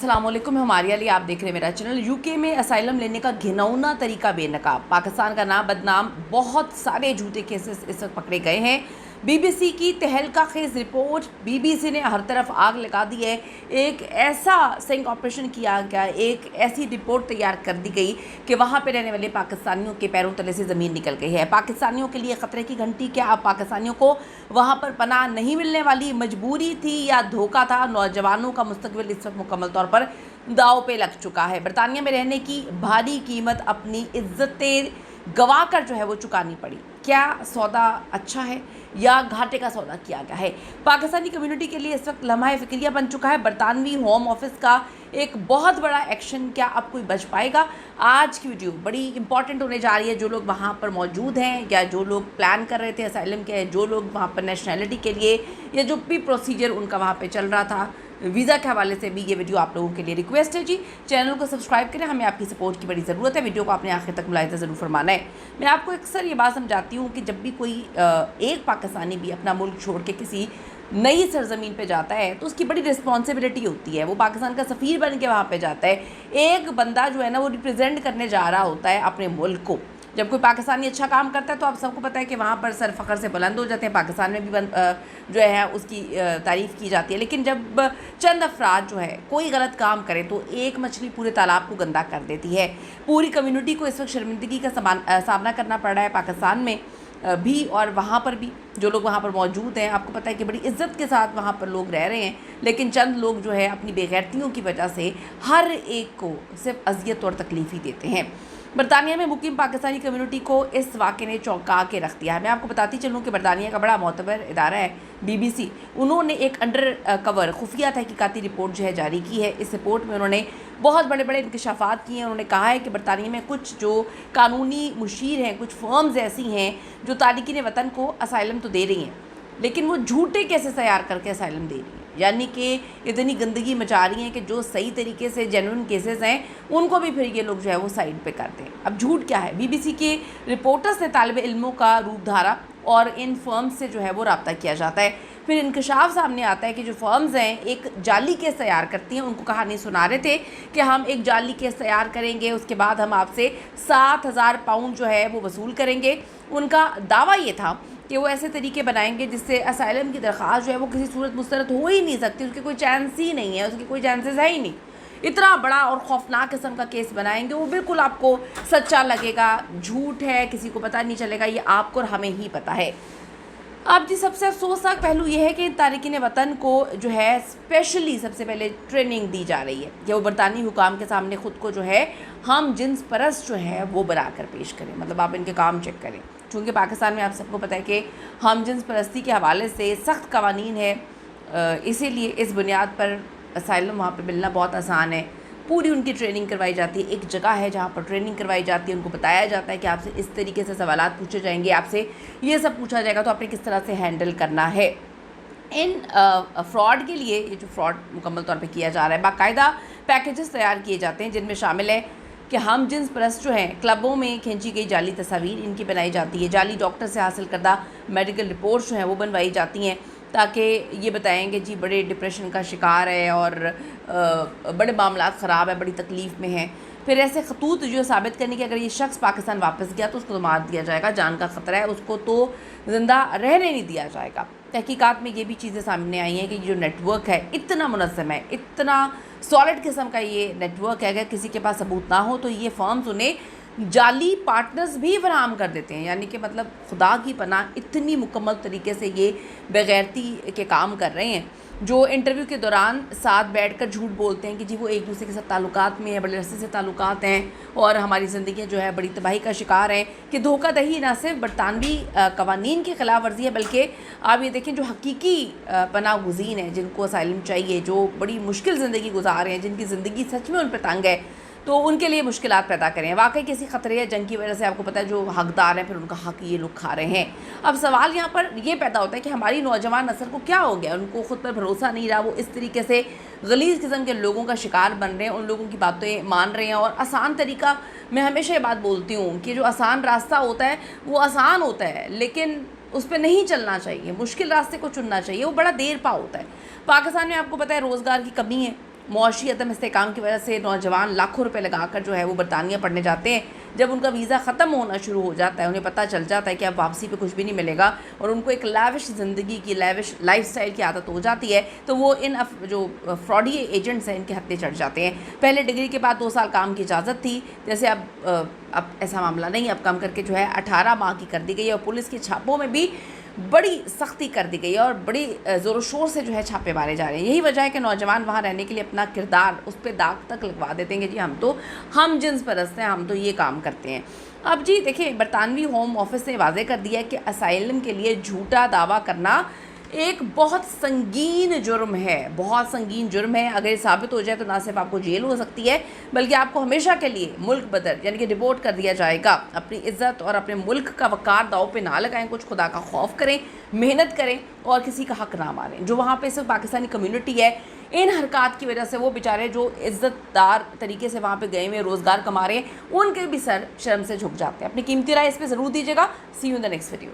अस्सलाम वालेकुम, हमारे लिए आप देख रहे हैं मेरा चैनल। यूके में असाइलम लेने का घिनौना तरीका बेनकाब, पाकिस्तान का नाम बदनाम, बहुत सारे झूठे केसेस इस वक्त पकड़े गए हैं। बीबीसी की तहलका खेज रिपोर्ट, बीबीसी ने हर तरफ आग लगा दी है। एक ऐसा स्टिंग ऑपरेशन किया गया, एक ऐसी रिपोर्ट तैयार कर दी गई कि वहाँ पे रहने वाले पाकिस्तानियों के पैरों तले से ज़मीन निकल गई है। पाकिस्तानियों के लिए ख़तरे की घंटी, क्या अब पाकिस्तानियों को वहाँ पर पनाह नहीं मिलने वाली? मजबूरी थी या धोखा था? नौजवानों का मुस्तकबिल इस वक्त मुकम्मल तौर पर दाव पे लग चुका है। बरतानिया में रहने की भारी कीमत अपनी इज्जतें गवा कर जो है वो चुकानी पड़ी। क्या सौदा अच्छा है या घाटे का सौदा किया गया है? पाकिस्तानी कम्युनिटी के लिए इस वक्त लम्हा फिक्रिया बन चुका है बरतानवी होम ऑफिस का एक बहुत बड़ा एक्शन। क्या अब कोई बच पाएगा? आज की वीडियो बड़ी इंपॉर्टेंट होने जा रही है। जो लोग वहाँ पर मौजूद हैं या जो लोग प्लान कर रहे थे असाइलम के, जो लोग वहाँ पर नेशनैलिटी के लिए या जो भी प्रोसीजर उनका वहाँ पर चल रहा था वीज़ा के हवाले से भी, ये वीडियो आप लोगों के लिए रिक्वेस्ट है जी। चैनल को सब्सक्राइब करें, हमें आपकी सपोर्ट की बड़ी ज़रूरत है। वीडियो को आपने आखिर तक मुलाहिज़ा ज़रूर फरमाना है। मैं आपको अक्सर ये बात समझाती हूँ कि जब भी कोई एक पाकिस्तानी भी अपना मुल्क छोड़ के किसी नई सरजमीन पे जाता है तो उसकी बड़ी रिस्पॉन्सिबिलिटी होती है। वो पाकिस्तान का सफ़ीर बन के वहाँ पे जाता है। एक बंदा जो है ना वो रिप्रेजेंट करने जा रहा होता है अपने मुल्क को। जब कोई पाकिस्तानी अच्छा काम करता है तो आप सबको पता है कि वहाँ पर सर फ़ख्र से बुलंद हो जाते हैं। पाकिस्तान में भी जो है उसकी तारीफ़ की जाती है। लेकिन जब चंद अफराद जो है कोई गलत काम करे तो एक मछली पूरे तालाब को गंदा कर देती है। पूरी कम्युनिटी को इस वक्त शर्मिंदगी का सामना करना पड़ रहा है पाकिस्तान में भी और वहाँ पर भी। जो लोग वहाँ पर मौजूद हैं, आपको पता है कि बड़ी इज़्ज़त के साथ वहाँ पर लोग रह रहे हैं, लेकिन चंद लोग जो है अपनी बेगैरतियों की वजह से हर एक को सिर्फ अजियत और तकलीफ़ ही देते हैं। बरतानिया में मुकीम पाकिस्तानी कम्युनिटी को इस वाक़े ने चौंका के रख दिया है। मैं आपको बताती चलूँ कि बरतानिया का बड़ा मोतबर इदारा है बीबीसी, उन्होंने एक अंडर कवर खुफिया तहकीकाती रिपोर्ट जो है जारी की है। इस रिपोर्ट में उन्होंने बहुत बड़े बड़े इंकशाफात किए हैं। उन्होंने कहा है कि बरतानिया में कुछ जो कानूनी मुशीर हैं, कुछ फर्म्स ऐसी हैं जो तारिकीन वतन को असाइलम तो दे रही हैं, लेकिन वो झूठे केसेस तैयार करके असाइलम दे रही हैं। यानी कि इतनी गंदगी मचा रही हैं कि जो सही तरीके से जेन्युइन केसेस हैं उनको भी फिर ये लोग जो है वो साइड पे करते हैं। अब झूठ क्या है? बीबीसी के रिपोर्टर्स ने तालिब इल्मों का रूप धारा और इन फर्म्स से जो है वो रब्ता किया जाता है। फिर इंकशाफ सामने आता है कि जो फर्म्स हैं एक जाली केस तैयार करती हैं। उनको कहानी सुना रहे थे कि हम एक जाली केस तैयार करेंगे, उसके बाद हम आपसे 7,000 पाउंड जो है वो वसूल करेंगे। उनका दावा ये था कि वो ऐसे तरीके बनाएंगे जिससे असाइलम की दरख्वास्त जो है वो किसी सूरत मुस्तरद हो ही नहीं सकती, उसकी कोई चांस ही नहीं है, उसकी कोई चांसेस है ही नहीं। इतना बड़ा और खौफनाक किस्म का केस बनाएंगे, वो बिल्कुल आपको सच्चा लगेगा, झूठ है, किसी को पता नहीं चलेगा, ये आपको और हमें ही पता है। अब जी सबसे अफसोसनाक पहलू ये है कि तारिकीन वतन को जो है स्पेशली सबसे पहले ट्रेनिंग दी जा रही है कि वो बरतानी हुकाम के सामने ख़ुद को जो है हम जिन्स परस्त जो है वो बनाकर पेश करें। मतलब आप इनके काम चेक करें। चूँकि पाकिस्तान में आप सबको पता है कि हम जिन्स परस्ती के हवाले से सख्त कवानीन है, इसीलिए इस बुनियाद पर असाइलम वहाँ पर मिलना बहुत आसान है। पूरी उनकी ट्रेनिंग करवाई जाती है। एक जगह है जहाँ पर ट्रेनिंग करवाई जाती है, उनको बताया जाता है कि आपसे इस तरीके से सवालात पूछे जाएंगे, आपसे ये सब पूछा जाएगा तो आपने किस तरह से हैंडल करना है। इन फ्रॉड के लिए, ये जो फ्रॉड मुकम्मल तौर पे किया जा रहा है, बाकायदा पैकेजेस तैयार किए जाते हैं जिनमें शामिल है कि हम जिन्स परस्त जो हैं क्लबों में खींची गई जाली तस्वीर इनकी बनाई जाती है, जाली डॉक्टर से हासिल करदा मेडिकल रिपोर्ट्स जो हैं वो बनवाई जाती हैं ताकि ये बताएंगे जी बड़े डिप्रेशन का शिकार है और बड़े मामलात ख़राब है, बड़ी तकलीफ़ में है। फिर ऐसे खतूत जो साबित करने कि अगर ये शख्स पाकिस्तान वापस गया तो उसको तो मार दिया जाएगा, जान का ख़तरा है, उसको तो ज़िंदा रहने नहीं दिया जाएगा। तहकीकात में ये भी चीज़ें सामने आई हैं कि जो नेटवर्क है इतना मुनज़्ज़म है, इतना सॉलिड किस्म का ये नेटवर्क है, अगर किसी के पास सबूत ना हो तो ये फर्म्स उन्हें जाली पार्टनर्स भी फराहम कर देते हैं। यानी कि मतलब खुदा की पनाह इतनी मुकम्मल तरीके से ये बेगैरती के काम कर रहे हैं। जो इंटरव्यू के दौरान साथ बैठकर झूठ बोलते हैं कि जी वो एक दूसरे के साथ ताल्लुकात में है, बड़े अरसे से ताल्लुकात हैं और हमारी ज़िंदगी जो है बड़ी तबाही का शिकार हैं। कि धोखादही ना सिर्फ बरतानवी कवानीन की खिलाफ वर्जी है, बल्कि आप ये देखें जो हकीकी पनाह गुज़ीन हैं, जिनको असाइलम चाहिए, जो बड़ी मुश्किल ज़िंदगी गुजार रहे हैं, जिनकी ज़िंदगी सच में उन पर तंग है, तो उनके लिए मुश्किलात पैदा करें। वाकई किसी ख़तरे या जंग की वजह से आपको पता है जो हकदार हैं फिर उनका हक ये लोग खा रहे हैं। अब सवाल यहाँ पर ये पैदा होता है कि हमारी नौजवान नस्ल को क्या हो गया, उनको ख़ुद पर भरोसा नहीं रहा, वो इस तरीके से गलीज़ किस्म के लोगों का शिकार बन रहे हैं, उन लोगों की बातें मान रहे हैं। और आसान तरीका, मैं हमेशा ये बात बोलती हूँ कि जो आसान रास्ता होता है वो आसान होता है, लेकिन उस पर नहीं चलना चाहिए, मुश्किल रास्ते को चुनना चाहिए, वो बड़ा देर पा होता है। पाकिस्तान में आपको पता है रोज़गार की कमी है, معاشی عدم استحکام کی وجہ سے نوجوان لاکھوں روپے لگا کر جو ہے وہ برطانیہ پڑھنے جاتے ہیں. جب ان کا ویزا ختم ہونا شروع ہو جاتا ہے, انہیں پتہ چل جاتا ہے کہ اب واپسی پہ کچھ بھی نہیں ملے گا, اور ان کو ایک لیوش زندگی کی, لیوش لائف سٹائل کی عادت ہو جاتی ہے, تو وہ ان جو فراڈی ایجنٹس ہیں ان کے ہتھے چڑھ جاتے ہیں. پہلے ڈگری کے بعد 2 سال کام کی اجازت تھی, جیسے اب ایسا معاملہ نہیں, اب کم کر کے جو ہے 18 ماہ کی کر دی گئی ہے, اور پولیس کے چھاپوں میں بھی بڑی سختی کر دی گئی ہے, اور بڑی زور و شور سے جو ہے چھاپے مارے جا رہے ہیں. یہی وجہ ہے کہ نوجوان وہاں رہنے کے لیے اپنا کردار اس پہ داغ تک لگوا دیتے ہیں کہ جی ہم جنس پرست ہیں, ہم تو یہ کام کرتے ہیں. اب جی دیکھیں, برطانوی ہوم آفس نے واضح کر دیا ہے کہ اسائلم کے لیے جھوٹا دعویٰ کرنا ایک بہت سنگین جرم ہے, بہت سنگین جرم ہے. اگر یہ ثابت ہو جائے تو نہ صرف آپ کو جیل ہو سکتی ہے, بلکہ آپ کو ہمیشہ کے لیے ملک بدر یعنی کہ ڈپورٹ کر دیا جائے گا. اپنی عزت اور اپنے ملک کا وقار داؤ پہ نہ لگائیں, کچھ خدا کا خوف کریں, محنت کریں اور کسی کا حق نہ ماریں. جو وہاں پہ صرف پاکستانی کمیونٹی ہے, ان حرکات کی وجہ سے وہ بیچارے جو عزت دار طریقے سے وہاں پہ گئے ہوئے روزگار کما رہے ہیں, ان کے بھی سر شرم سے جھک جاتے ہیں. اپنی قیمتی رائے اس پہ ضرور دیجیے گا. See you in the next video.